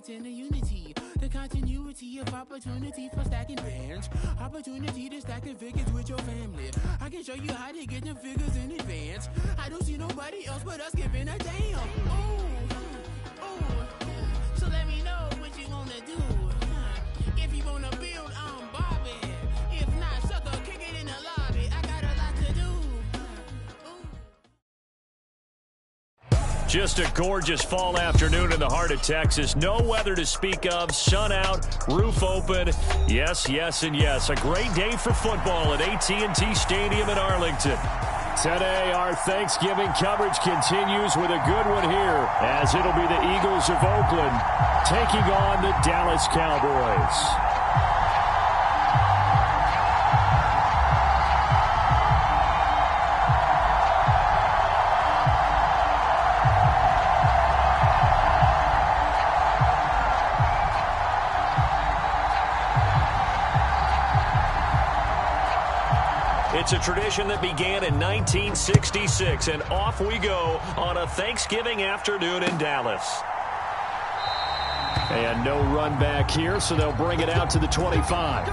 units in the unity. The continuity of opportunity for stacking bands. Opportunity to stack the figures with your family. I can show you how to get them figures in advance. I don't see nobody else but us giving a damn. So let me know what you wanna do. If you wanna build, I'm Bobby. If not, sucker, kick it in the lobby. I got a lot to do. Just a gorgeous fall afternoon in the heart of Texas. No weather to speak of. Sun out, roof open. Yes, yes, and yes. A great day for football at AT&T Stadium in Arlington. Today, our Thanksgiving coverage continues with a good one here, as it'll be the Eagles of Oakland taking on the Dallas Cowboys. It's a tradition that began in 1966, and off we go on a Thanksgiving afternoon in Dallas. And no run back here, so they'll bring it out to the 25.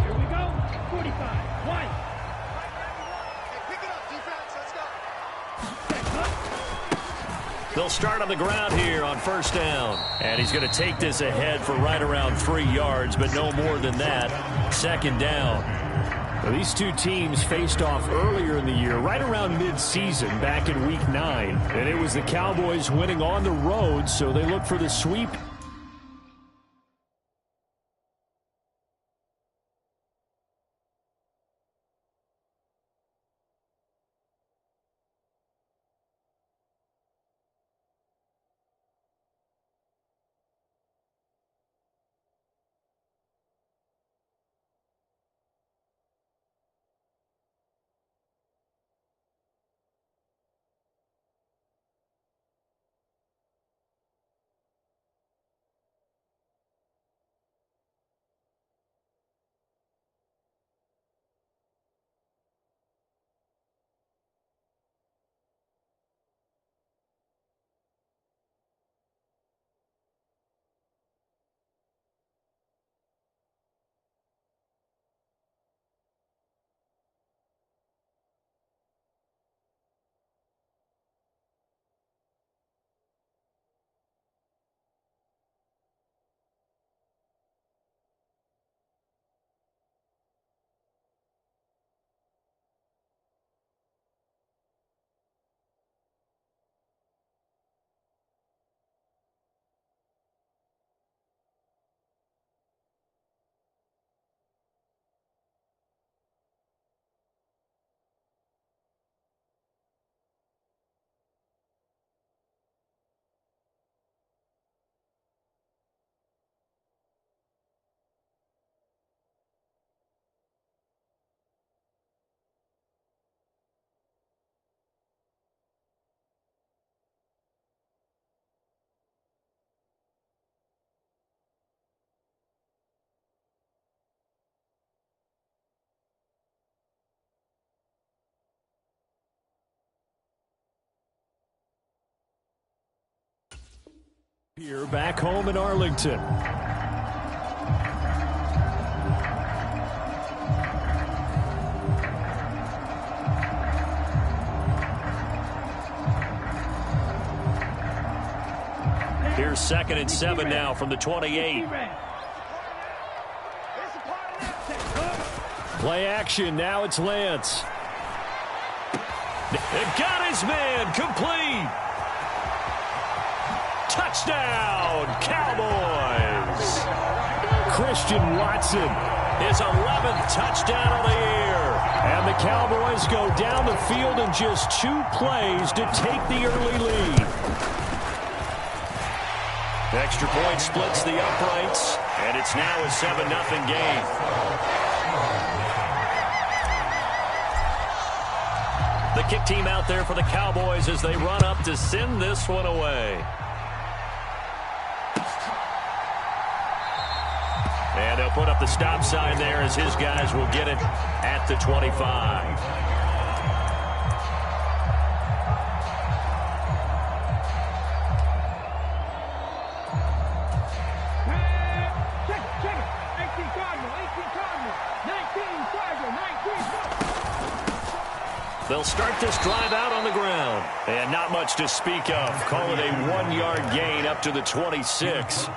Here we go. 45. One. Pick it up, defense. Let's go. They'll start on the ground here on first down. And he's going to take this ahead for right around 3 yards, but no more than that. Second down. Now, these two teams faced off earlier in the year, right around mid-season, back in Week 9. And it was the Cowboys winning on the road, so they look for the sweep. Here back home in Arlington. Here's 2nd and 7 now from the 28. Play action. Now it's Lance. It got his man complete. Touchdown, Cowboys! Christian Watson, his 11th touchdown of the year. And the Cowboys go down the field in just 2 plays to take the early lead. The extra point splits the uprights, and it's now a 7-0 game. The kick team out there for the Cowboys as they run up to send this one away. And they'll put up the stop sign there as his guys will get it at the 25. They'll start this drive out on the ground. And not much to speak of. Call it a 1-yard gain up to the 26.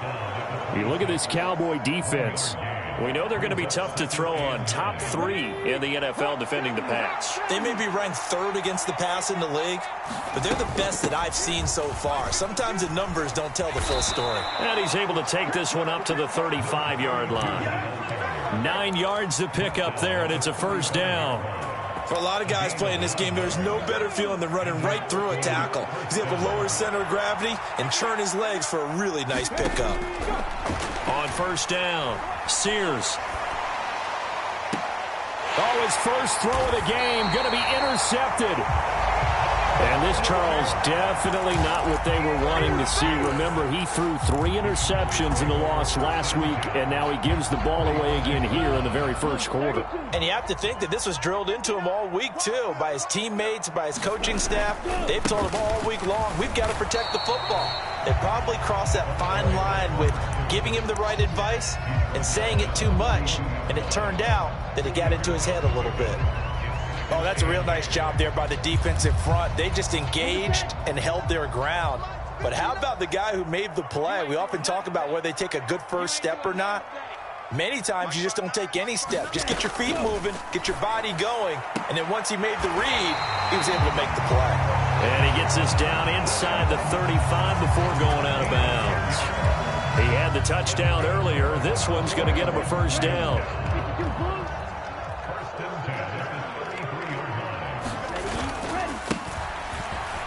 You look at this Cowboy defense. We know they're going to be tough to throw on. Top 3 in the NFL defending the pass. They may be ranked 3rd against the pass in the league, but they're the best that I've seen so far. Sometimes the numbers don't tell the full story. And he's able to take this one up to the 35-yard line. 9 yards to pick up there, and it's a first down. For a lot of guys playing this game, there's no better feeling than running right through a tackle. He's able to lower his center of gravity and churn his legs for a really nice pickup. On first down, Sears. Oh, his first throw of the game, going to be intercepted. And this, Charles, definitely not what they were wanting to see. Remember, he threw 3 interceptions in the loss last week, and now he gives the ball away again here in the very first quarter. And you have to think that this was drilled into him all week, too, by his teammates, by his coaching staff. They've told him all week long, we've got to protect the football. They probably crossed that fine line with giving him the right advice and saying it too much, and it turned out that it got into his head a little bit. Oh, that's a real nice job there by the defensive front. They just engaged and held their ground. But how about the guy who made the play? We often talk about whether they take a good first step or not. Many times you just don't take any step. Just get your feet moving, get your body going, and then once he made the read, he was able to make the play. And he gets this down inside the 35 before going out of bounds. He had the touchdown earlier. This one's going to get him a first down.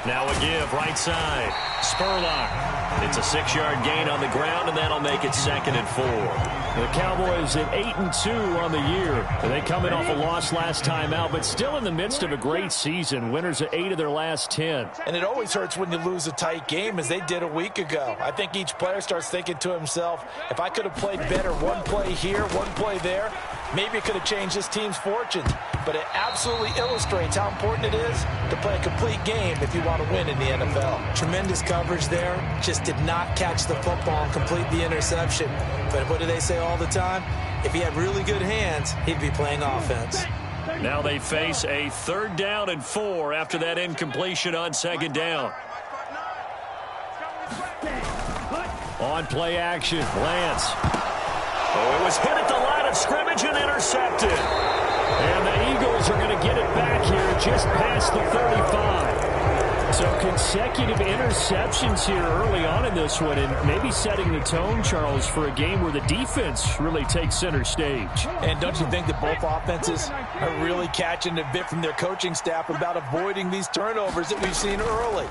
Now a give, right side. Spurlock. It's a 6-yard gain on the ground, and that'll make it 2nd and 4. The Cowboys at 8-2 on the year. They come in off a loss last time out, but still in the midst of a great season. Winners at 8 of their last 10. And it always hurts when you lose a tight game, as they did a week ago. I think each player starts thinking to himself, if I could have played better one play here, one play there, maybe it could have changed this team's fortunes. But it absolutely illustrates how important it is to play a complete game if you want to win in the NFL. Tremendous coverage there. Just did not catch the football and complete the interception. But what do they say all the time? If he had really good hands, he'd be playing offense. Now they face a 3rd down and 4 after that incompletion on 2nd down. On play action, Lance. Oh, it was hit at the line of scrimmage and intercepted. And the Eagles are going to get it back here just past the 35. So consecutive interceptions here early on in this one, and maybe setting the tone, Charles, for a game where the defense really takes center stage. And don't you think that both offenses are really catching a bit from their coaching staff about avoiding these turnovers that we've seen early?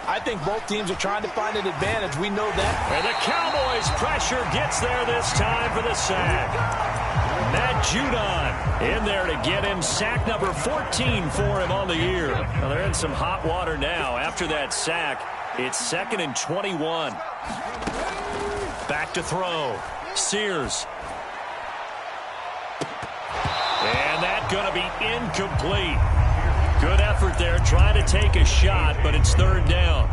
I think both teams are trying to find an advantage. We know that. And the Cowboys' pressure gets there this time for the sack. Matt Judon in there to get him sack number 14 for him on the year. Well, they're in some hot water now. After that sack, it's 2nd and 21. Back to throw. Sears. And that's going to be incomplete. Good effort there, trying to take a shot, but it's 3rd down.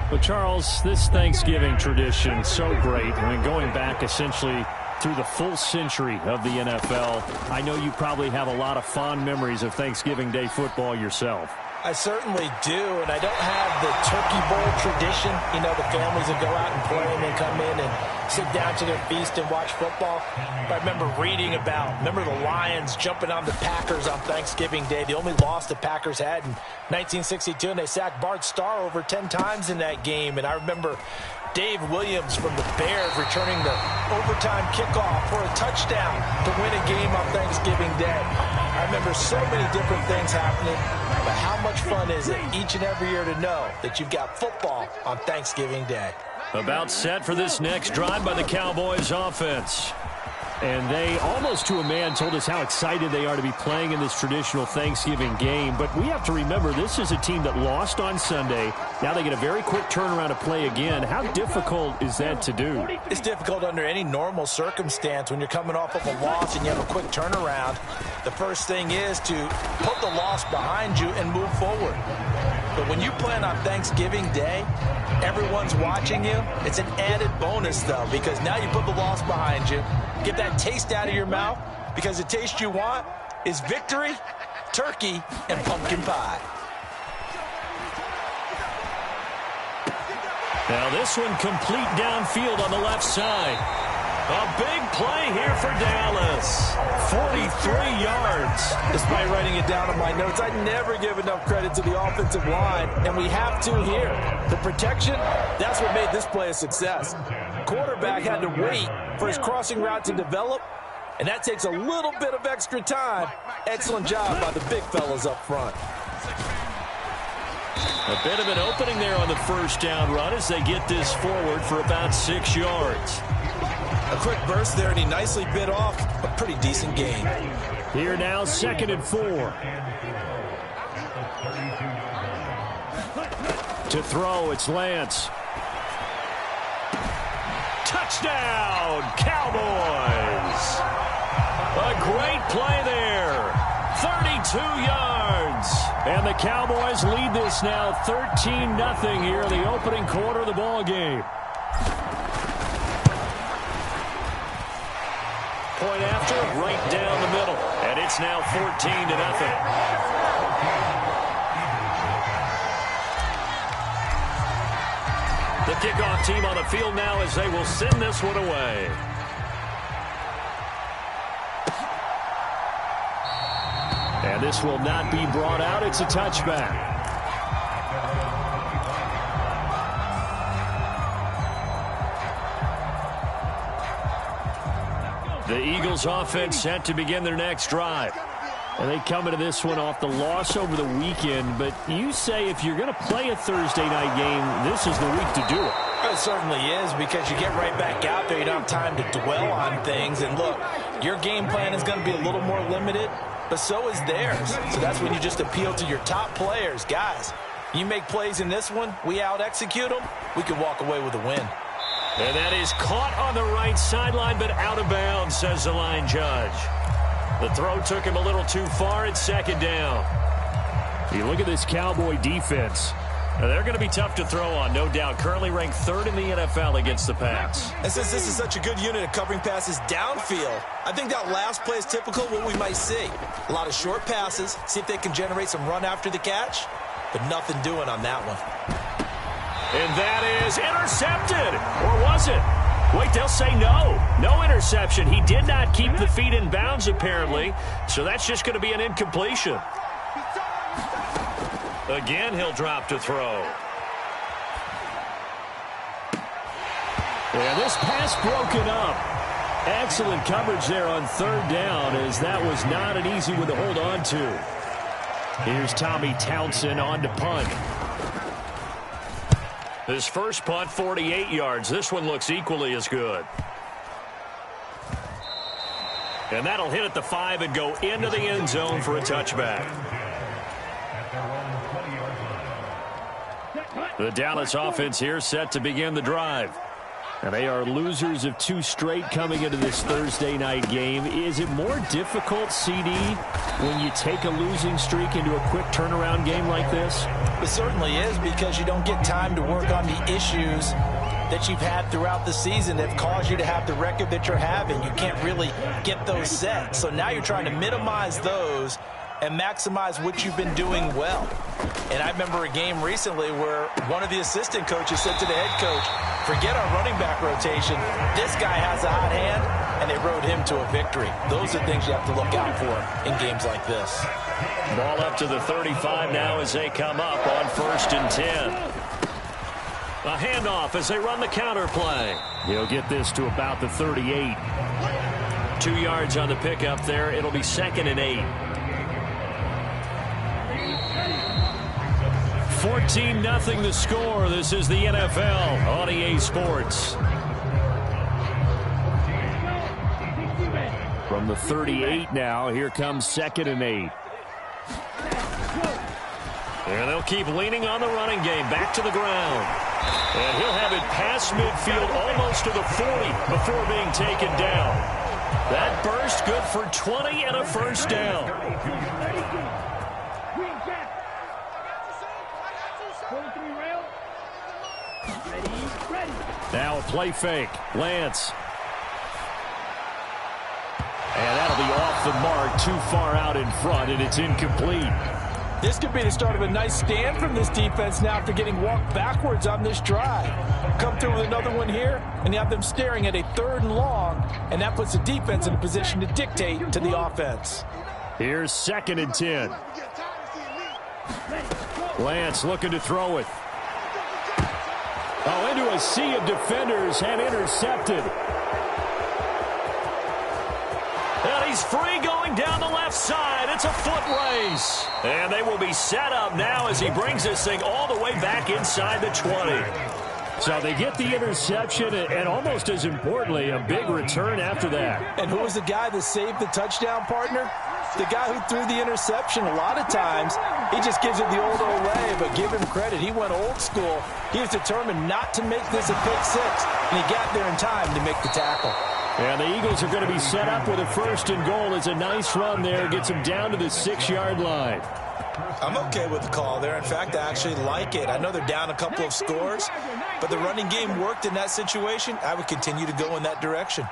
But, Charles, this Thanksgiving tradition, so great. I mean, going back essentially through the full century of the NFL, I know you probably have a lot of fond memories of Thanksgiving Day football yourself. I certainly do, and I don't have the turkey bowl tradition. You know, the families that go out and play and then come in and sit down to their feast and watch football. But I remember reading about, the Lions jumping on the Packers on Thanksgiving Day. The only loss the Packers had in 1962, and they sacked Bart Starr over 10 times in that game. And I remember Dave Williams from the Bears returning the overtime kickoff for a touchdown to win a game on Thanksgiving Day. I remember so many different things happening, but how much fun is it each and every year to know that you've got football on Thanksgiving Day? About set for this next drive by the Cowboys offense. And they, almost to a man, told us how excited they are to be playing in this traditional Thanksgiving game. But we have to remember, this is a team that lost on Sunday. Now they get a very quick turnaround to play again. How difficult is that to do? It's difficult under any normal circumstance when you're coming off of a loss and you have a quick turnaround. The first thing is to put the loss behind you and move forward. But when you play on Thanksgiving Day, everyone's watching you. It's an added bonus, though, because now you put the loss behind you. Get that taste out of your mouth, because the taste you want is victory turkey, and pumpkin pie. Now this one complete downfield on the left side. A big play here for Dallas. 43 yards. Despite writing it down in my notes, I never give enough credit to the offensive line, and we have to here. The protection, that's what made this play a success. Quarterback had to wait for his crossing route to develop, and that takes a little bit of extra time. Excellent job by the big fellas up front. A bit of an opening there on the first down run as they get this forward for about 6 yards. A quick burst there, and he nicely bit off a pretty decent gain. Here now, 2nd and 4. To throw, it's Lance. Touchdown, Cowboys! A great play there. 32 yards. And the Cowboys lead this now 13-0 here in the opening quarter of the ball game. Point after, right down the middle. And it's now 14-0. The kickoff team on the field now as they will send this one away. And this will not be brought out. It's a touchback. The Eagles offense set to begin their next drive. And they come into this one off the loss over the weekend. But you say if you're going to play a Thursday night game, this is the week to do it. It certainly is, because you get right back out there. You don't have time to dwell on things. And look, your game plan is going to be a little more limited, but so is theirs. So that's when you just appeal to your top players. Guys, you make plays in this one, we out-execute them, we can walk away with a win. And that is caught on the right sideline, but out of bounds, says the line judge. The throw took him a little too far. It's 2nd down. You look at this Cowboy defense. Now, they're going to be tough to throw on, no doubt. Currently ranked 3rd in the NFL against the pass. And since this is such a good unit of covering passes downfield, I think that last play is typical of what we might see. A lot of short passes, see if they can generate some run after the catch, but nothing doing on that one. And that is intercepted. Or was it? Wait, they'll say no. No interception. He did not keep the feet in bounds, apparently. So that's just going to be an incompletion. Again, he'll drop to throw. And this pass broken up. Excellent coverage there on 3rd down, as that was not an easy one to hold on to. Here's Tommy Townsend on to punt. His first punt, 48 yards. This one looks equally as good. And that'll hit at the 5 and go into the end zone for a touchback. The Dallas offense here set to begin the drive. And they are losers of 2 straight coming into this Thursday night game. Is it more difficult, CD, when you take a losing streak into a quick turnaround game like this? It certainly is, because you don't get time to work on the issues that you've had throughout the season that have caused you to have the record that you're having. You can't really get those set. So now you're trying to minimize those and maximize what you've been doing well. And I remember a game recently where one of the assistant coaches said to the head coach, forget our running back rotation. This guy has a hot hand, and they rode him to a victory. Those are things you have to look out for in games like this. Ball up to the 35 now as they come up on 1st and 10. A handoff as they run the counter play. He'll get this to about the 38. 2 yards on the pickup there. It'll be 2nd and 8. 14-0 the score. This is the NFL on EA Sports. From the 38 now, here comes 2nd and 8. And they'll keep leaning on the running game. Back to the ground. And he'll have it past midfield almost to the 40 before being taken down. That burst good for 20 and a first down. Now a play fake. Lance. And that'll be off off the mark, too far out in front, and it's incomplete. This could be the start of a nice stand from this defense now after getting walked backwards on this drive. Come through with another one here, and you have them staring at a 3rd and long, and that puts the defense in a position to dictate to the offense. Here's 2nd and 10. Lance looking to throw it. Oh, into a sea of defenders and intercepted. And he's free going down the left side. It's a foot race. And they will be set up now as he brings this thing all the way back inside the 20. So they get the interception and almost as importantly, a big return after that. And who was the guy that saved the touchdown, partner? The guy who threw the interception. A lot of times, he just gives it the old Olay, but give him credit. He went old school. He was determined not to make this a pick 6, and he got there in time to make the tackle. And the Eagles are going to be set up with a 1st and goal. It's a nice run there. Gets them down to the 6-yard line. I'm okay with the call there. In fact, I actually like it. I know they're down a couple of scores, but the running game worked in that situation. I would continue to go in that direction.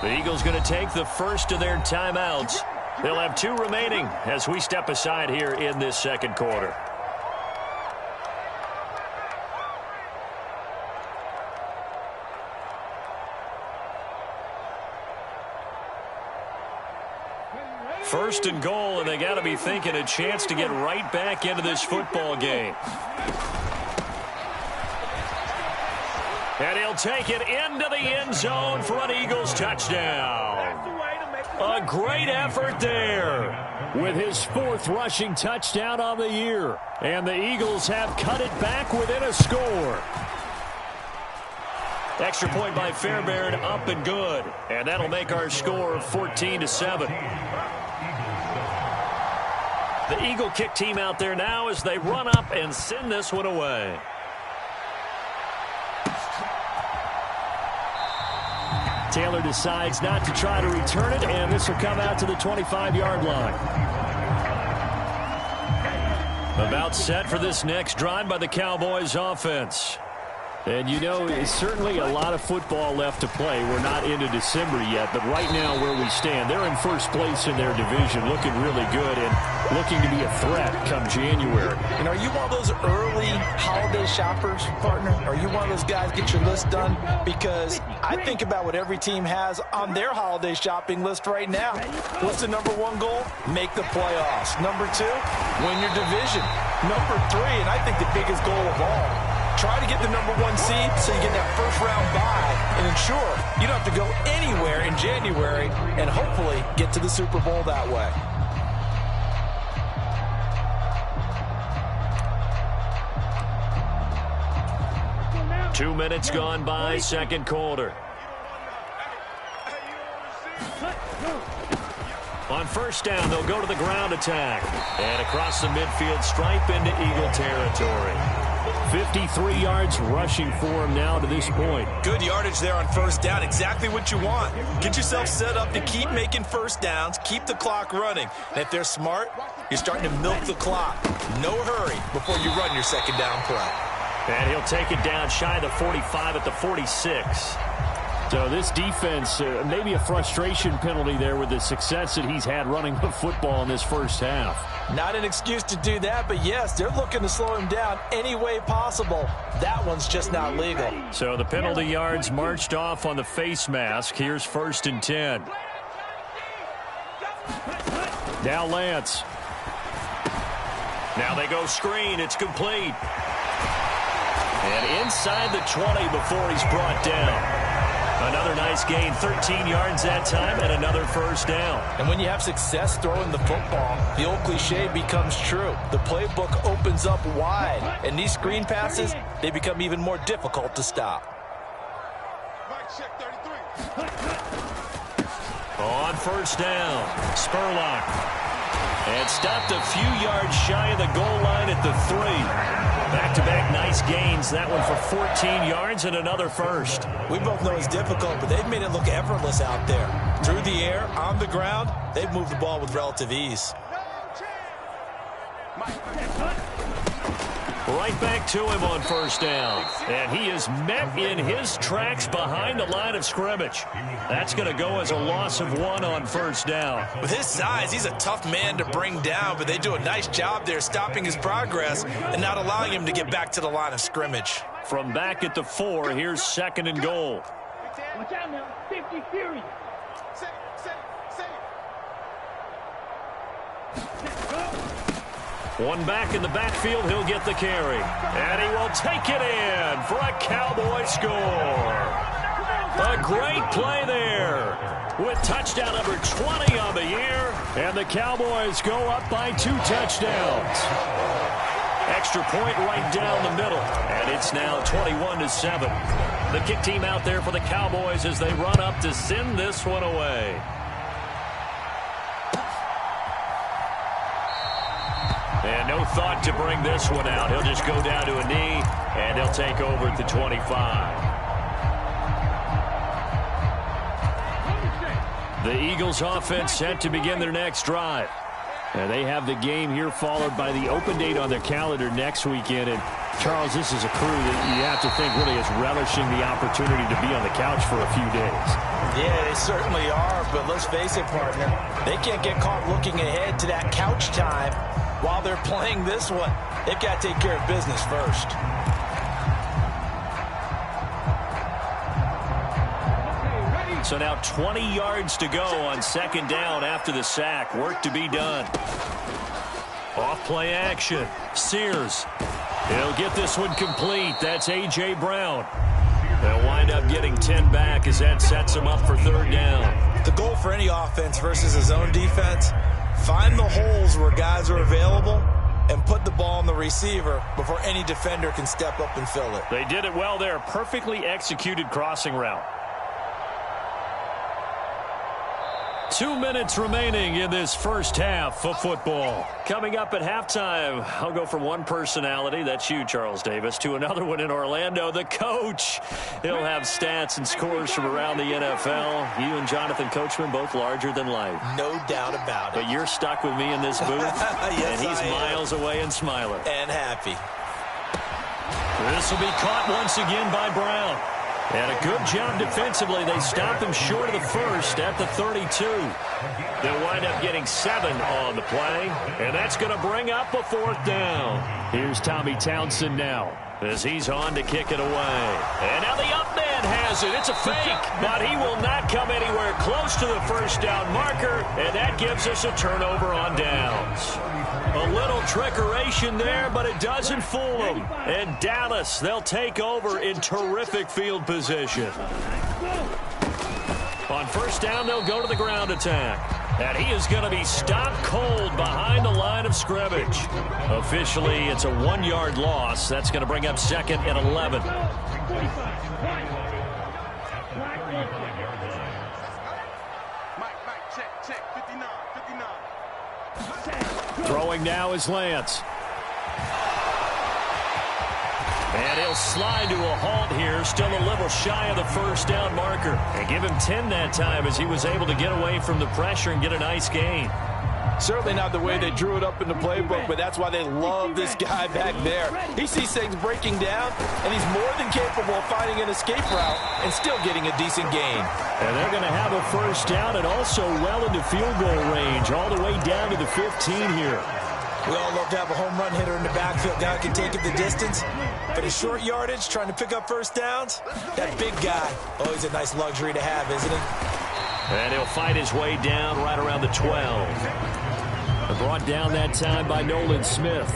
The Eagles going to take the first of their timeouts. They'll have 2 remaining as we step aside here in this 2nd quarter. First and goal, and they got to be thinking a chance to get right back into this football game. And he'll take it into the end zone for an Eagles touchdown. A great effort there with his 4th rushing touchdown on the year. And the Eagles have cut it back within a score. Extra point by Fairbairn, up and good. And that'll make our score 14-7. The Eagle kick team out there now as they run up and send this one away. Taylor decides not to try to return it, and this will come out to the 25-yard line. About set for this next drive by the Cowboys offense. And, you know, it's certainly a lot of football left to play. We're not into December yet, but right now where we stand, they're in first place in their division, looking really good and looking to be a threat come January. And are you one of those early holiday shoppers, partner? Are you one of those guys get your list done? Because I think about what every team has on their holiday shopping list right now. What's the number 1 goal? Make the playoffs. Number 2, win your division. Number 3, and I think the biggest goal of all, try to get the number 1 seed so you get that first-round bye and ensure you don't have to go anywhere in January and hopefully get to the Super Bowl that way. Two minutes gone by, 2nd quarter. On first down, they'll go to the ground attack. And across the midfield stripe into Eagle territory. 53 yards rushing for him now to this point. Good yardage there on first down. Exactly what you want. Get yourself set up to keep making first downs, keep the clock running. And if they're smart, you're starting to milk the clock. No hurry before you run your 2nd down play. And he'll take it down shy of the 45 at the 46. So this defense, maybe a frustration penalty there with the success that he's had running the football in this first half. Not an excuse to do that, but yes, they're looking to slow him down any way possible. That one's just not legal. So the penalty yards marched off on the face mask. Here's 1st and 10. Now Lance. Now they go screen. It's complete. And inside the 20 before he's brought down. Another nice gain, 13 yards that time, and another first down. And when you have success throwing the football, the old cliche becomes true. The playbook opens up wide, and these screen passes, they become even more difficult to stop. On first down, Spurlock. And stopped a few yards shy of the goal line at the 3. Back-to-back nice gains. That one for 14 yards and another first. We both know it's difficult, but they've made it look effortless out there. Through the air, on the ground, they've moved the ball with relative ease. Right back to him on first down. And he is met in his tracks behind the line of scrimmage. That's going to go as a loss of 1 on first down. With his size, he's a tough man to bring down, but they do a nice job there stopping his progress and not allowing him to get back to the line of scrimmage. From back at the 4, here's 2nd and goal. Watch out now. 50 Fury. One back in the backfield, he'll get the carry. And he will take it in for a Cowboy score. A great play there with touchdown number 20 on the year. And the Cowboys go up by 2 touchdowns. Extra point right down the middle. And it's now 21-7. The kick team out there for the Cowboys as they run up to send this one away. And no thought to bring this one out. He'll just go down to a knee, and he'll take over at the 25. The Eagles offense set to begin their next drive. And they have the game here followed by the open date on their calendar next weekend. And, Charles, this is a crew that you have to think really is relishing the opportunity to be on the couch for a few days. Yeah, they certainly are, but let's face it, partner. They can't get caught looking ahead to that couch time while they're playing this one. They've got to take care of business first. So now 20 yards to go on 2nd down after the sack. Work to be done. Off play action. Sears. He'll get this one complete. That's A.J. Brown. They'll wind up getting 10 back as that sets him up for 3rd down. The goal for any offense versus his own defense, find the holes where guys are available and put the ball on the receiver before any defender can step up and fill it. They did it well there. Perfectly executed crossing route. 2 minutes remaining in this first half of football. Coming up at halftime, I'll go from one personality, that's you, Charles Davis, to another one in Orlando, the coach. He'll have stats and scores from around the NFL. You and Jonathan Coachman, both larger than life. No doubt about it. But you're stuck with me in this booth, yes, and he's miles away and smiling. And happy. This will be caught once again by Brown. And a good job defensively. They stopped him short of the first at the 32. They'll wind up getting 7 on the play. And that's going to bring up a 4th down. Here's Tommy Townsend now as he's on to kick it away. And now the up man has it. It's a fake, but he will not come anywhere close to the first down marker. And that gives us a turnover on downs. A little trickeration there, but it doesn't fool them. And Dallas, they'll take over in terrific field position. On first down, they'll go to the ground attack. And he is going to be stopped cold behind the line of scrimmage. Officially, it's a 1-yard loss. That's going to bring up 2nd and 11. Throwing now is Lance. And he'll slide to a halt here, still a little shy of the first down marker. And give him 10 that time as he was able to get away from the pressure and get a nice gain. Certainly not the way they drew it up in the playbook, but that's why they love this guy back there. He sees things breaking down, and he's more than capable of finding an escape route and still getting a decent gain. And they're going to have a first down and also well into field goal range, all the way down to the 15 here. We all love to have a home run hitter in the backfield. Guy can take it the distance. But a short yardage, trying to pick up first downs, that big guy, always a nice luxury to have, isn't he? And he'll fight his way down right around the 12. Brought down that time by Nolan Smith.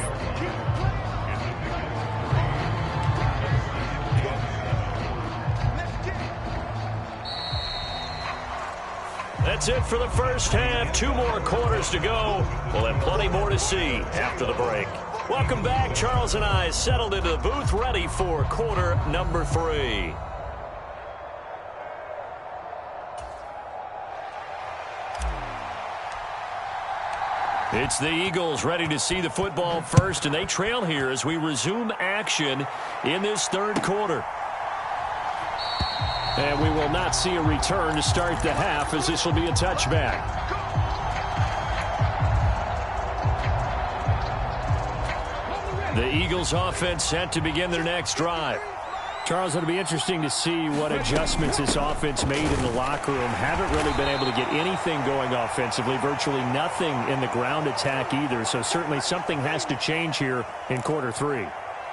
That's it for the first half. 2 more quarters to go. We'll have plenty more to see after the break. Welcome back. Charles and I settled into the booth, ready for quarter number 3. It's the Eagles ready to see the football first, and they trail here as we resume action in this 3rd quarter. And we will not see a return to start the half, as this will be a touchback. The Eagles offense set to begin their next drive. Charles, it'll be interesting to see what adjustments this offense made in the locker room. Haven't really been able to get anything going offensively, virtually nothing in the ground attack either. So certainly something has to change here in quarter 3.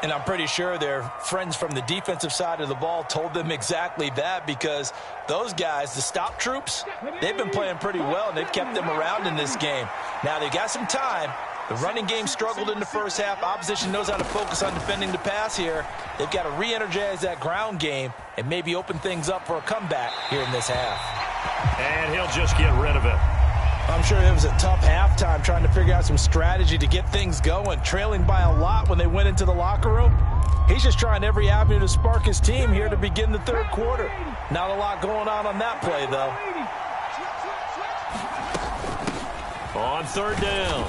And I'm pretty sure their friends from the defensive side of the ball told them exactly that, because those guys, the stop troops, they've been playing pretty well, and they've kept them around in this game. Now, they've got some time. The running game struggled in the first half. Opposition knows how to focus on defending the pass here. They've got to re-energize that ground game and maybe open things up for a comeback here in this half. And he'll just get rid of it. I'm sure it was a tough halftime trying to figure out some strategy to get things going, trailing by a lot when they went into the locker room. He's just trying every avenue to spark his team here to begin the third quarter. Not a lot going on that play, though. On third down,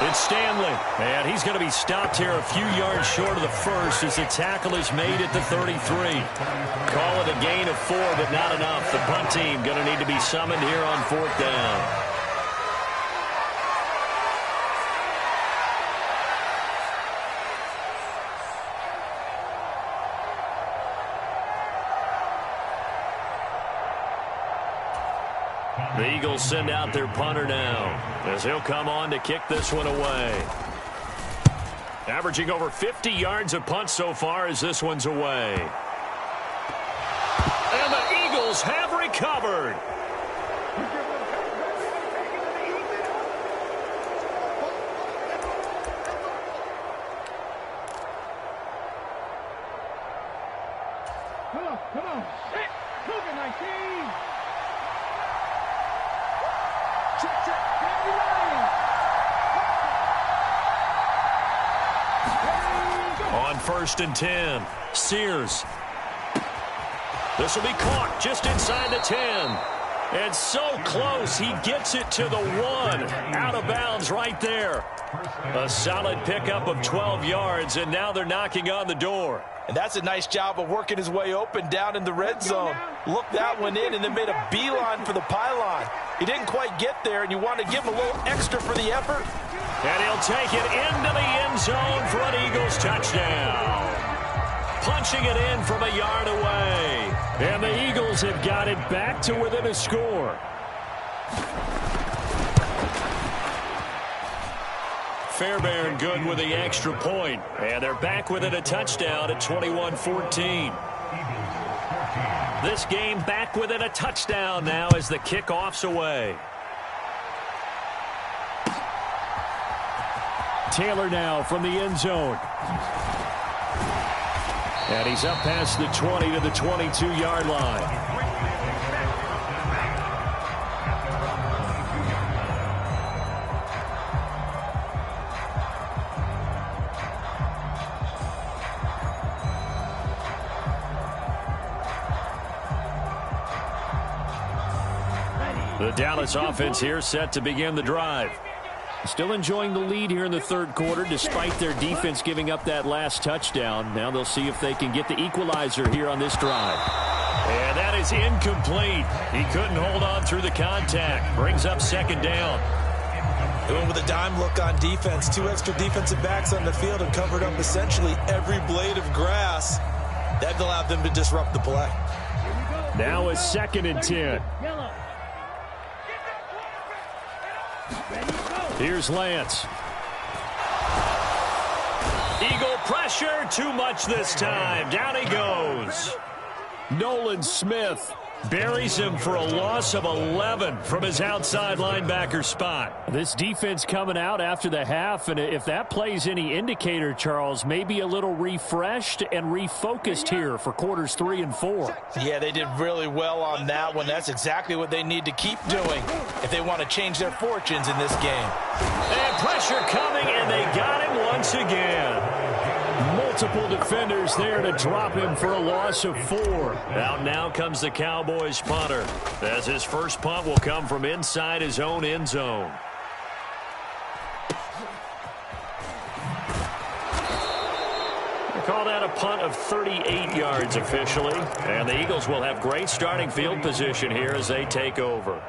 it's Stanley. And he's going to be stopped here a few yards short of the first as the tackle is made at the 33. Call it a gain of 4, but not enough. The punt team going to need to be summoned here on fourth down. The Eagles send out their punter now as he'll come on to kick this one away. Averaging over 50 yards a punt so far as this one's away. And the Eagles have recovered. Come on. Set. Look at 19. On first and 10, Sears. This will be caught just inside the 10. And so close, he gets it to the 1. Out of bounds right there. A solid pickup of 12 yards, and now they're knocking on the door. And that's a nice job of working his way open down in the red zone. Looked that one in and then made a beeline for the pylon. He didn't quite get there, and you want to give him a little extra for the effort. And he'll take it into the end zone for an Eagles touchdown. Punching it in from a yard away. And the Eagles have got it back to within a score. Fairbairn good with the extra point. And they're back within a touchdown at 21-14. This game back within a touchdown now as the kickoff's away. Taylor now from the end zone. And he's up past the 20 to the 22-yard line. The Dallas offense here set to begin the drive. Still enjoying the lead here in the third quarter despite their defense giving up that last touchdown. Now they'll see if they can get the equalizer here on this drive. And that is incomplete. He couldn't hold on through the contact. Brings up second down. Going with a dime look on defense. 2 extra defensive backs on the field and covered up essentially every blade of grass. That allowed them to disrupt the play. Now a second and 10. Here's Lance. Eagle pressure, too much this time. Down he goes. Nolan Smith buries him for a loss of 11 from his outside linebacker spot. This defense coming out after the half, and if that plays any indicator, Charles, maybe a little refreshed and refocused here for quarters 3 and 4. Yeah, they did really well on that one. That's exactly what they need to keep doing if they want to change their fortunes in this game. And pressure coming, and they got him once again. Multiple defenders there to drop him for a loss of 4. Out now comes the Cowboys punter, as his first punt will come from inside his own end zone. They call that a punt of 38 yards officially, and the Eagles will have great starting field position here as they take over.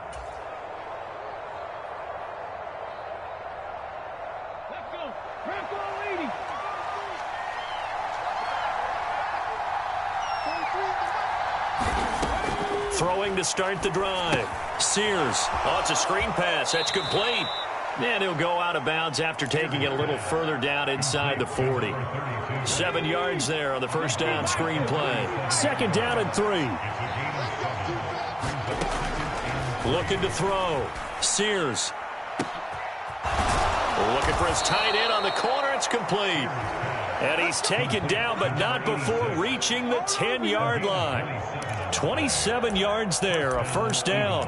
Throwing to start the drive. Sears. Oh, it's a screen pass. That's complete. And he'll go out of bounds after taking it a little further down inside the 40. 7 yards there on the first down screen play. 2nd down and 3. Looking to throw. Sears. Looking for his tight end on the corner. It's complete. And he's taken down, but not before reaching the 10-yard line. 27 yards there, a first down.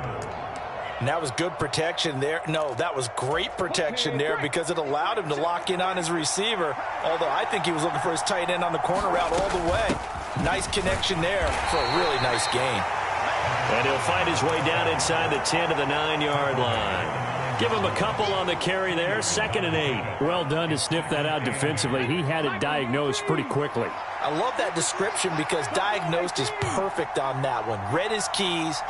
And that was good protection there. No, that was great protection there because it allowed him to lock in on his receiver, although I think he was looking for his tight end on the corner route all the way. Nice connection there for a really nice gain. And he'll find his way down inside the 10 to the 9-yard line. Give him a couple on the carry there. 2nd and 8. Well done to sniff that out defensively. He had it diagnosed pretty quickly. I love that description because diagnosed is perfect on that one. Read his keys,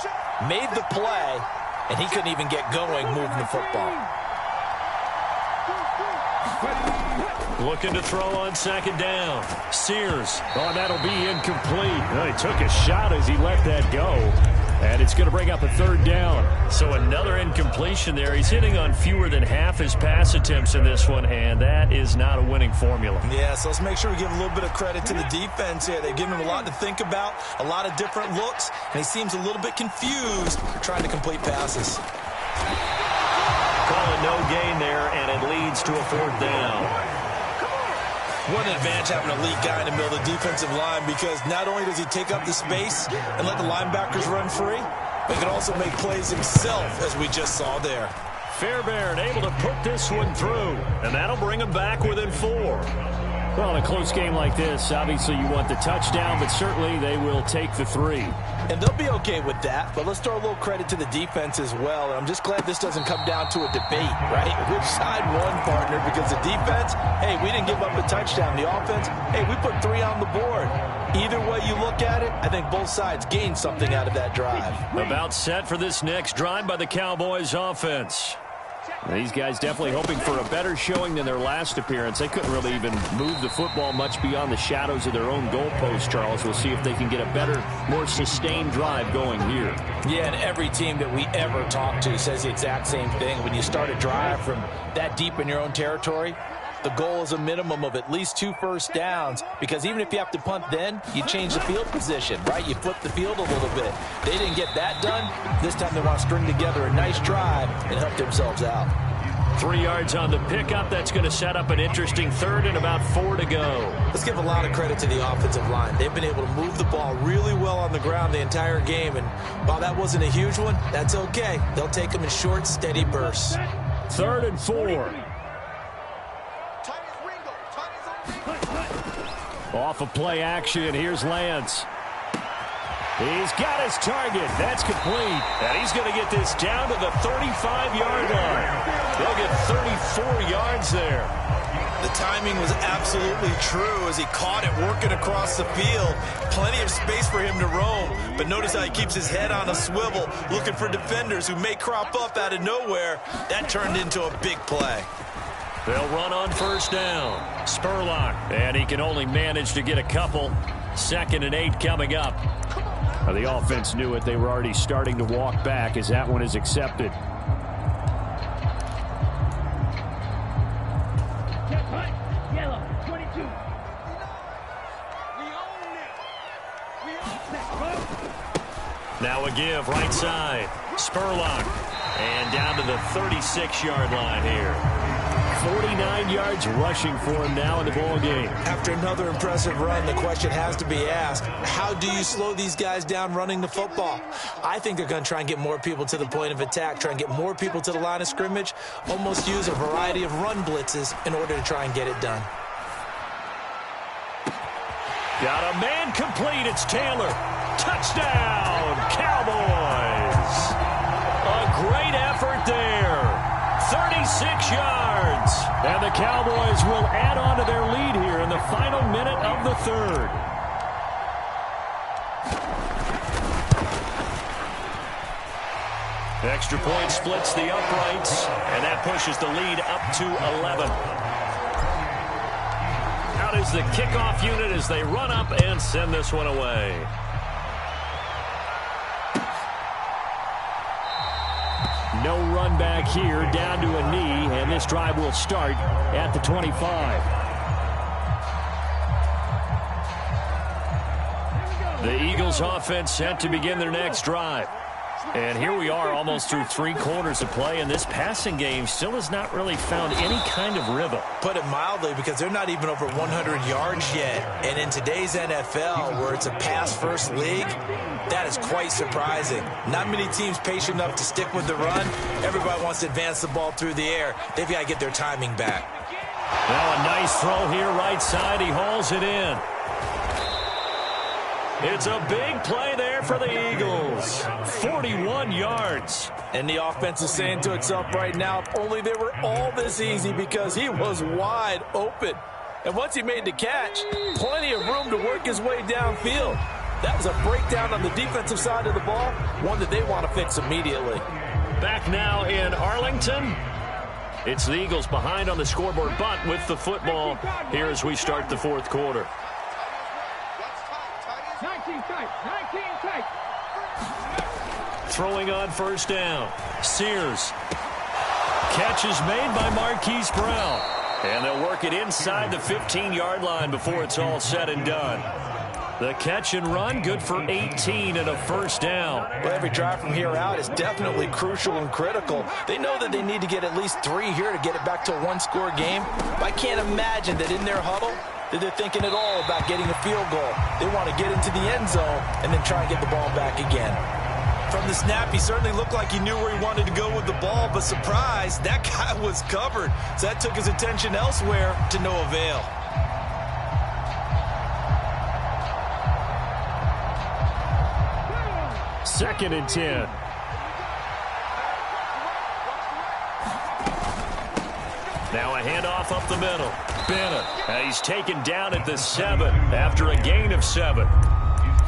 made the play, and he couldn't even get going moving the football. Looking to throw on 2nd down. Sears. Oh, that'll be incomplete. Well, he took a shot as he let that go. And it's going to bring up a 3rd down. So another incompletion there. He's hitting on fewer than half his pass attempts in this one, and that is not a winning formula. Yeah, so let's make sure we give a little bit of credit to the defense here. They've given him a lot to think about, a lot of different looks, and he seems a little bit confused trying to complete passes. Calling no gain there, and it leads to a 4th down. What an advantage having a lead guy in the middle of the defensive line because not only does he take up the space and let the linebackers run free, but he can also make plays himself, as we just saw there. Fairbairn able to put this one through, and that'll bring him back within 4. Well, in a close game like this, obviously you want the touchdown, but certainly they will take the 3. And they'll be okay with that, but let's throw a little credit to the defense as well. And I'm just glad this doesn't come down to a debate, right? Which side won, partner? Because the defense, hey, we didn't give up a touchdown. The offense, hey, we put 3 on the board. Either way you look at it, I think both sides gained something out of that drive. About set for this next drive by the Cowboys offense. These guys definitely hoping for a better showing than their last appearance. They couldn't really even move the football much beyond the shadows of their own goalpost, Charles. We'll see if they can get a better, more sustained drive going here. Yeah, and every team that we ever talk to says the exact same thing. When you start a drive from that deep in your own territory, the goal is a minimum of at least 2 first downs because even if you have to punt then, you change the field position, right? You flip the field a little bit. They didn't get that done. This time they want to string together a nice drive and help themselves out. 3 yards on the pickup. That's going to set up an interesting 3rd and about 4 to go. Let's give a lot of credit to the offensive line. They've been able to move the ball really well on the ground the entire game, and while that wasn't a huge one, that's okay. They'll take them in short, steady bursts. 3rd and 4. Off of play action, here's Lance. He's got his target. That's complete. And he's going to get this down to the 35-yard line. They'll get 34 yards there. The timing was absolutely true as he caught it working across the field. Plenty of space for him to roam. But notice how he keeps his head on a swivel, looking for defenders who may crop up out of nowhere. That turned into a big play. They'll run on 1st down. Spurlock. And he can only manage to get a couple. 2nd and 8 coming up. The offense knew it. They were already starting to walk back as that one is accepted. Yellow, 22. Now a give right side. Spurlock. And down to the 36-yard line here. 49 yards rushing for him now in the ball game. After another impressive run, the question has to be asked, how do you slow these guys down running the football? I think they're going to try and get more people to the point of attack, try and get more people to the line of scrimmage, almost use a variety of run blitzes in order to try and get it done. Got a man complete. It's Taylor. Touchdown, Cowboys. A great effort there. 36 yards. And the Cowboys will add on to their lead here in the final minute of the 3rd. Extra point splits the uprights, and that pushes the lead up to 11. Out is the kickoff unit as they run up and send this one away. No run back here, down to a knee, and this drive will start at the 25. The Eagles offense set to begin their next drive. And here we are almost through 3 quarters of play, and this passing game still has not really found any kind of rhythm. Put it mildly, because they're not even over 100 yards yet. And in today's NFL, where it's a pass-first league, that is quite surprising. Not many teams patient enough to stick with the run. Everybody wants to advance the ball through the air. They've got to get their timing back. Now a nice throw here, right side. He hauls it in. It's a big play there for the Eagles. 41 yards. And the offense is saying to itself right now, if only they were all this easy, because he was wide open. And once he made the catch, plenty of room to work his way downfield. That was a breakdown on the defensive side of the ball, one that they want to fix immediately. Back now in Arlington. It's the Eagles behind on the scoreboard, but with the football here as we start the 4th quarter. 19 tight. 19 tight. Throwing on first down. Sears. Catch is made by Marquise Brown. And they'll work it inside the 15-yard line before it's all said and done. The catch and run, good for 18 and a first down. But every drive from here out is definitely crucial and critical. They know that they need to get at least 3 here to get it back to a 1-score game. But I can't imagine that in their huddle that they're thinking at all about getting a field goal. They want to get into the end zone and then try and get the ball back again. From the snap, he certainly looked like he knew where he wanted to go with the ball, but surprise, that guy was covered. So that took his attention elsewhere to no avail. Second and 10. Now a handoff up the middle. Bennett. He's taken down at the 7 after a gain of 7.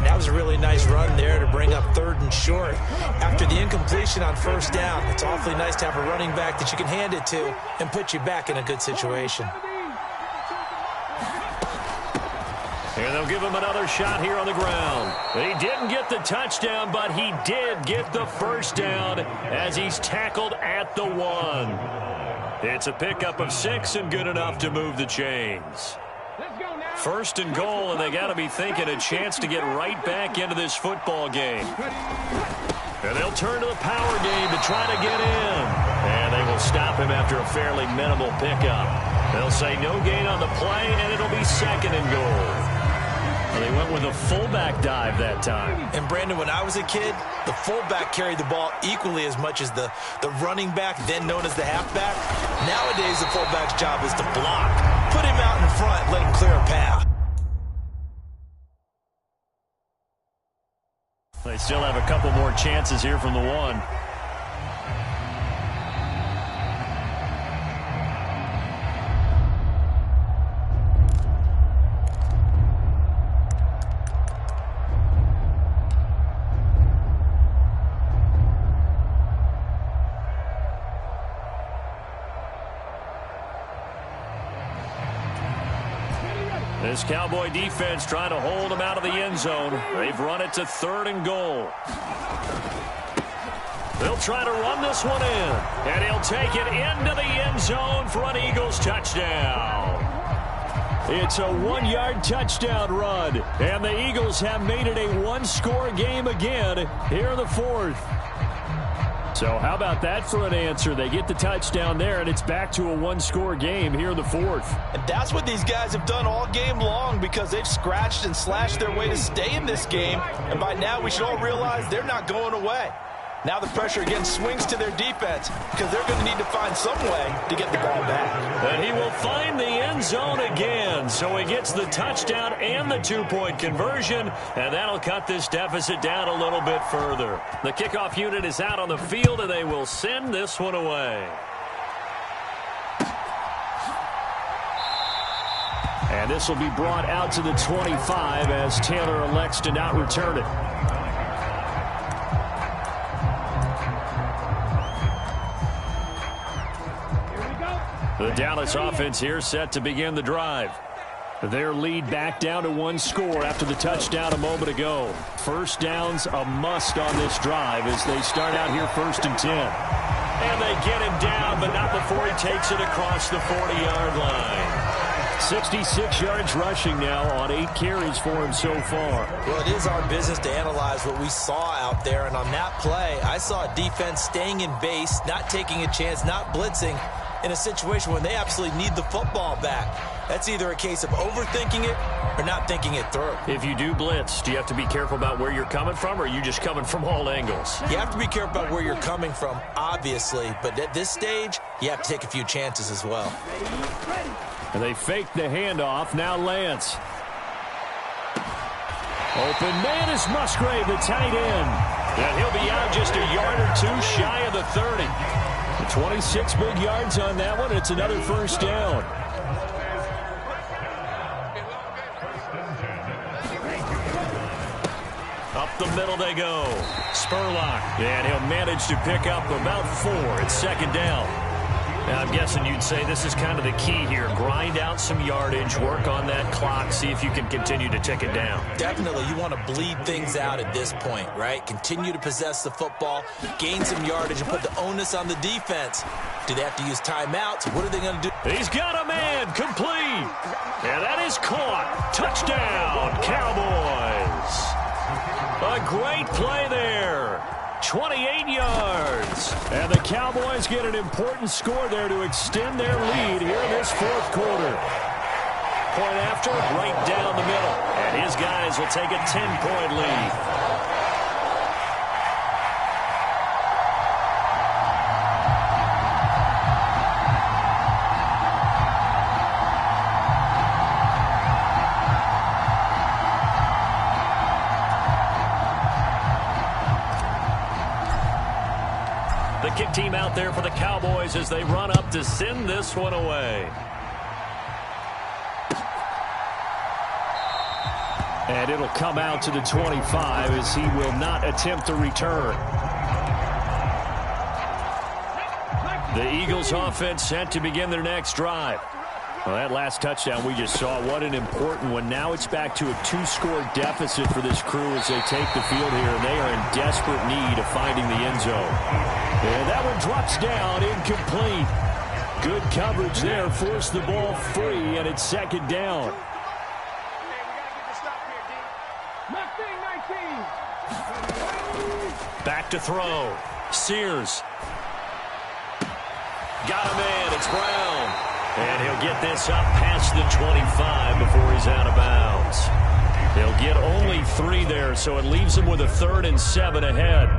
That was a really nice run there to bring up 3rd and short. After the incompletion on first down, it's awfully nice to have a running back that you can hand it to and put you back in a good situation. And they'll give him another shot here on the ground. He didn't get the touchdown, but he did get the first down as he's tackled at the 1. It's a pickup of 6 and good enough to move the chains. First and goal, and they got to be thinking a chance to get right back into this football game. And they'll turn to the power game to try to get in. And they will stop him after a fairly minimal pickup. They'll say no gain on the play, and it'll be 2nd and goal. They went with a fullback dive that time. And, Brandon, when I was a kid, the fullback carried the ball equally as much as the running back, then known as the halfback. Nowadays, the fullback's job is to block. Put him out in front, let him clear a path. They still have a couple more chances here from the 1. This Cowboy defense trying to hold him out of the end zone. They've run it to 3rd and goal. They'll try to run this one in. And he'll take it into the end zone for an Eagles touchdown. It's a 1-yard touchdown run. And the Eagles have made it a 1-score game again here in the 4th. So how about that for an answer? They get the touchdown there, and it's back to a 1-score game here in the 4th. And that's what these guys have done all game long, because they've scratched and slashed their way to stay in this game. And by now, we should all realize they're not going away. Now the pressure again swings to their defense, because they're going to need to find some way to get the ball back. And he will find the end zone again. So he gets the touchdown and the 2-point conversion, and that'll cut this deficit down a little bit further. The kickoff unit is out on the field, and they will send this one away. And this will be brought out to the 25 as Taylor elects to not return it. The Dallas offense here set to begin the drive. Their lead back down to 1 score after the touchdown a moment ago. First down's a must on this drive as they start out here 1st and 10. And they get him down, but not before he takes it across the 40-yard line. 66 yards rushing now on 8 carries for him so far. Well, it is our business to analyze what we saw out there. And on that play, I saw a defense staying in base, not taking a chance, not blitzing in a situation when they absolutely need the football back. That's either a case of overthinking it or not thinking it through. If you do blitz, do you have to be careful about where you're coming from, or are you just coming from all angles? You have to be careful about where you're coming from, obviously. But at this stage, you have to take a few chances as well. And they fake the handoff. Now Lance. Open man is Musgrave, the tight end. And he'll be out just a yard or two shy of the 30. 26 big yards on that one. It's another first down. Up the middle they go. Spurlock. And he'll manage to pick up about 4. It's second down. Now, I'm guessing you'd say this is kind of the key here. Grind out some yardage, work on that clock, see if you can continue to tick it down. Definitely, you want to bleed things out at this point, right? Continue to possess the football, gain some yardage, and put the onus on the defense. Do they have to use timeouts? What are they going to do? He's got a man, complete. And that is caught. Touchdown, Cowboys. A great play there. 28 yards. And the Cowboys get an important score there to extend their lead here in this fourth quarter. Point after, right down the middle. And his guys will take a 10-point lead. Kick team out there for the Cowboys as they run up to send this one away. And it'll come out to the 25 as he will not attempt the return. The Eagles offense set to begin their next drive. Well, that last touchdown we just saw, what an important one. Now it's back to a 2-score deficit for this crew as they take the field here, and they are in desperate need of finding the end zone. And that one drops down, incomplete. Good coverage there, forced the ball free, and it's second down. Back to throw. Sears. Got a man, it's Brown. And he'll get this up past the 25 before he's out of bounds. They'll get only 3 there, so it leaves them with a 3rd and 7 ahead.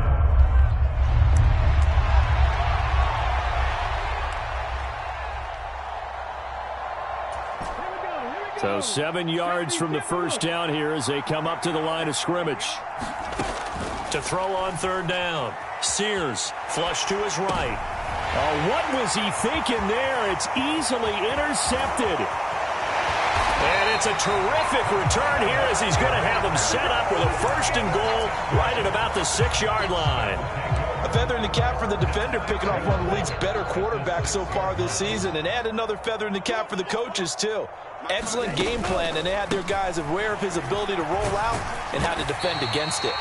So 7 yards from the first down here as they come up to the line of scrimmage. To throw on 3rd down. Sears, flush to his right. Oh, what was he thinking there? It's easily intercepted. And it's a terrific return here as he's going to have them set up with a 1st and goal right at about the 6-yard line. A feather in the cap for the defender, picking off one of the league's better quarterbacks so far this season, and add another feather in the cap for the coaches, too. Excellent game plan, and they had their guys aware of his ability to roll out and how to defend against it.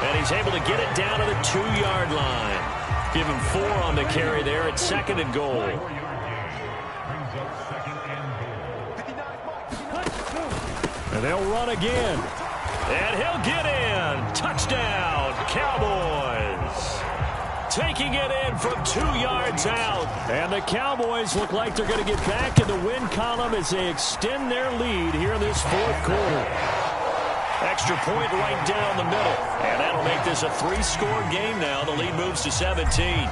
And he's able to get it down to the 2-yard line. Give him 4 on the carry there at 2nd and goal. And they'll run again. And he'll get in. Touchdown, Cowboys. Taking it in from 2 yards out. And the Cowboys look like they're going to get back in the win column as they extend their lead here in this fourth quarter. Extra point right down the middle. And that'll make this a 3-score game now. The lead moves to 17.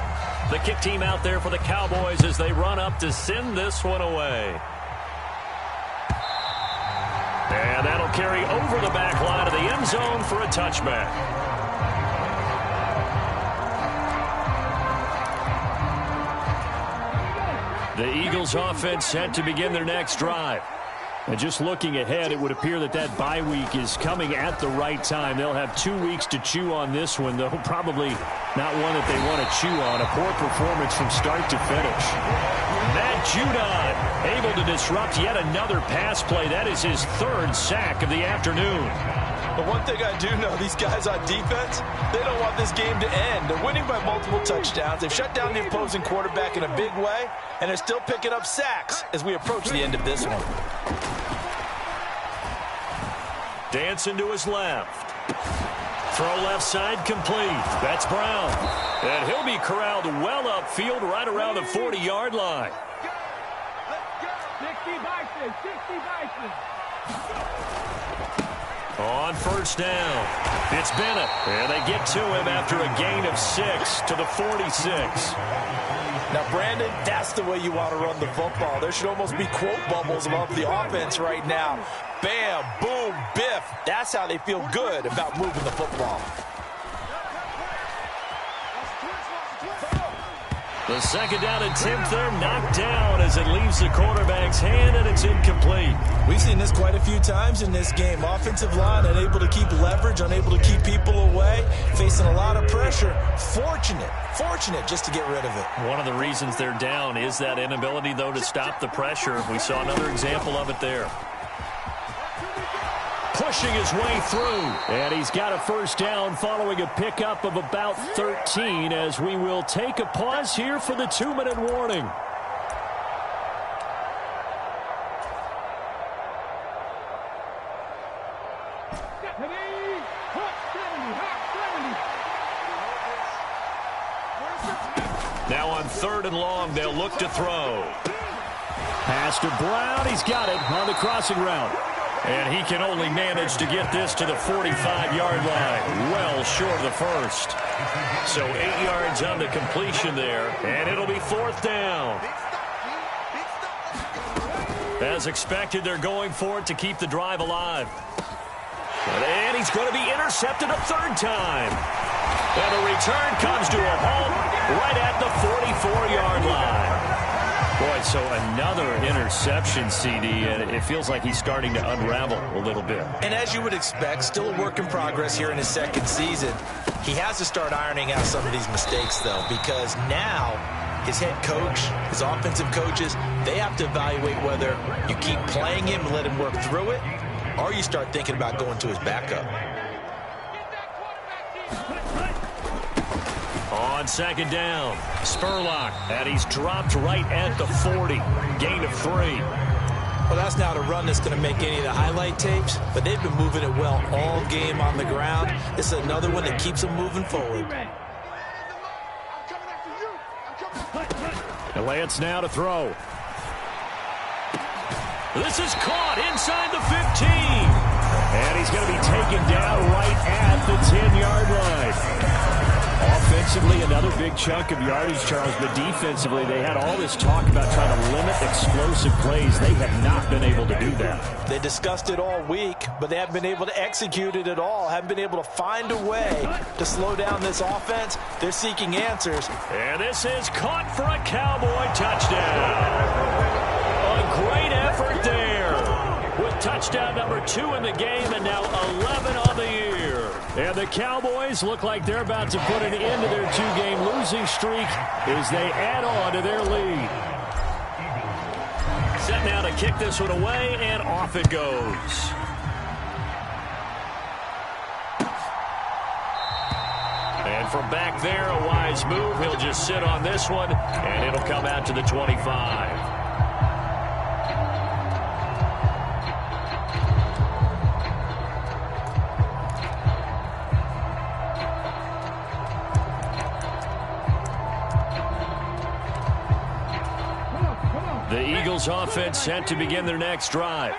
The kick team out there for the Cowboys as they run up to send this one away. And that'll carry over the back line of the end zone for a touchback. The Eagles offense set to begin their next drive. And just looking ahead, it would appear that that bye week is coming at the right time. They'll have 2 weeks to chew on this one, though probably not one that they want to chew on. A poor performance from start to finish. Matt Judon able to disrupt yet another pass play. That is his 3rd sack of the afternoon. But one thing I do know, these guys on defense, they don't want this game to end. They're winning by multiple touchdowns. They've shut down the opposing quarterback in a big way, and they're still picking up sacks as we approach the end of this one. Dancing to his left. Throw left side complete. That's Brown. And he'll be corralled well upfield right around the 40-yard line. 60 Bison, 60 Bison. On first down, it's Bennett. And they get to him after a gain of 6 to the 46. Now, Brandon, that's the way you want to run the football. There should almost be quote bubbles above the offense right now. Bam, boom, biff. That's how they feel good about moving the football. The second down attempt there knocked down as it leaves the quarterback's hand, and it's incomplete. We've seen this quite a few times in this game. Offensive line unable to keep leverage, unable to keep people away, facing a lot of pressure. Fortunate just to get rid of it. One of the reasons they're down is that inability, though, to stop the pressure. We saw another example of it there. Pushing his way through. And he's got a first down following a pickup of about 13 as we will take a pause here for the 2-minute warning. Now on 3rd and long, they'll look to throw. Pass to Brown. He's got it on the crossing route. And he can only manage to get this to the 45-yard line, well short of the first. So 8 yards on the completion there, and it'll be 4th down. As expected, they're going for it to keep the drive alive. And he's going to be intercepted a 3rd time. And the return comes to a halt right at the 44-yard line. Boy, so another interception, CD, and it feels like he's starting to unravel a little bit. And as you would expect, still a work in progress here in his 2nd season. He has to start ironing out some of these mistakes, though, because now his head coach, his offensive coaches, they have to evaluate whether you keep playing him and let him work through it, or you start thinking about going to his backup. On 2nd down, Spurlock, and he's dropped right at the 40. Gain of 3. Well, that's not a run that's going to make any of the highlight tapes, but they've been moving it well all game on the ground. This is another one that keeps them moving forward. And Lance now to throw. This is caught inside the 15. And he's going to be taken down right at the 10-yard line. Offensively, another big chunk of yardage, Charles, but defensively, they had all this talk about trying to limit explosive plays. They have not been able to do that. They discussed it all week, but they haven't been able to execute it at all, haven't been able to find a way to slow down this offense. They're seeking answers. And this is caught for a Cowboy touchdown. A great effort there with touchdown number 2 in the game and now 11 on the year. And the Cowboys look like they're about to put an end to their 2-game losing streak as they add on to their lead. Set now to kick this one away, and off it goes. And from back there, a wise move. He'll just sit on this one, and it'll come out to the 25. The Eagles offense set to begin their next drive.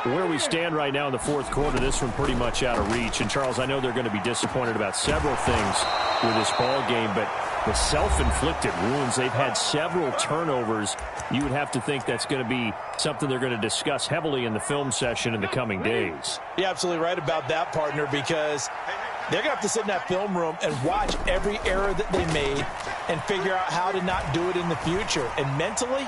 Where we stand right now in the 4th quarter, this one pretty much out of reach. And, Charles, I know they're going to be disappointed about several things with this ball game, but the self-inflicted wounds, they've had several turnovers. You would have to think that's going to be something they're going to discuss heavily in the film session in the coming days. You're absolutely right about that, partner, because they're going to have to sit in that film room and watch every error that they made and figure out how to not do it in the future. And mentally,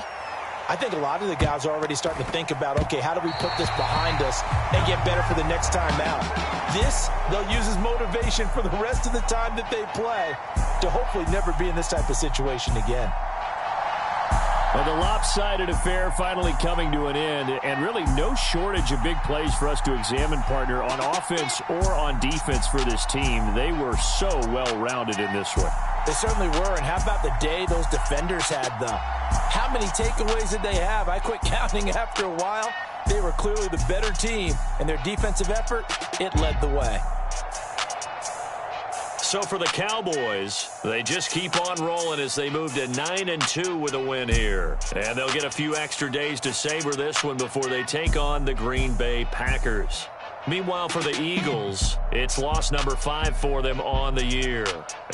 I think a lot of the guys are already starting to think about, okay, how do we put this behind us and get better for the next time out? This, they'll use as motivation for the rest of the time that they play to hopefully never be in this type of situation again. Well, the lopsided affair finally coming to an end, and really no shortage of big plays for us to examine, partner, on offense or on defense for this team. They were so well-rounded in this one. They certainly were, and how about the day those defenders had, though? How many takeaways did they have? I quit counting after a while. They were clearly the better team, and their defensive effort, it led the way. So for the Cowboys, they just keep on rolling as they move to 9-2 with a win here. And they'll get a few extra days to savor this one before they take on the Green Bay Packers. Meanwhile, for the Eagles, it's loss number 5 for them on the year.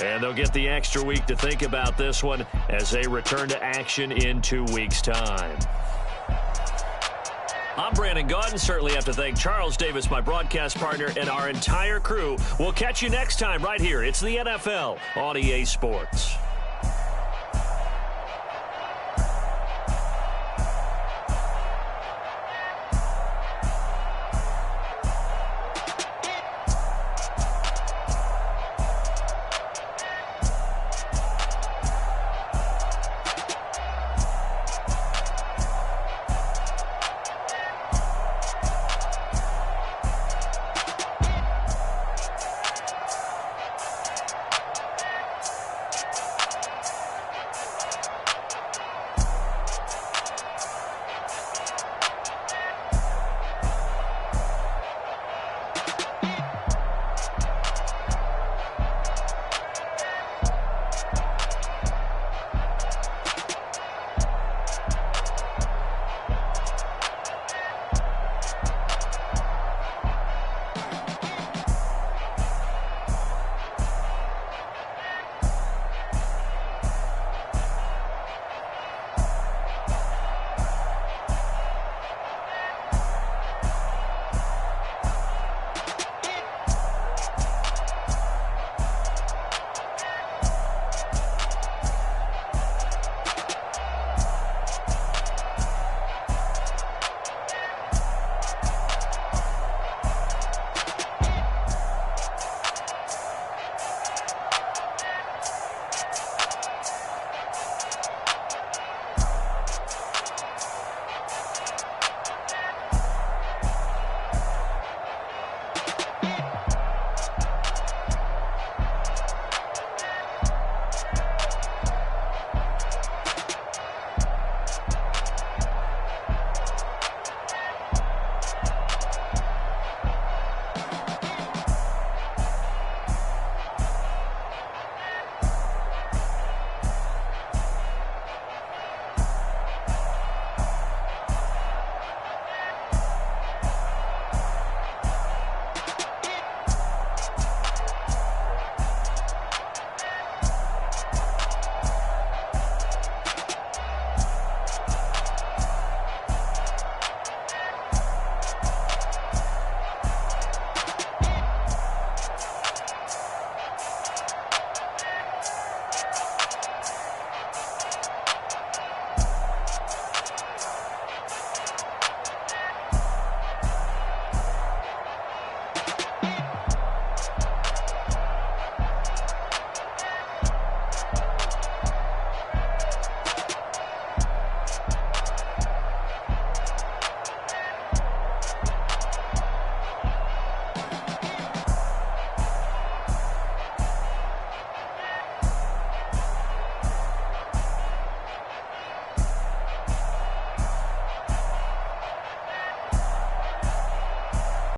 And they'll get the extra week to think about this one as they return to action in 2 weeks' time. I'm Brandon Gaudin. Certainly have to thank Charles Davis, my broadcast partner, and our entire crew. We'll catch you next time right here. It's the NFL on EA Sports.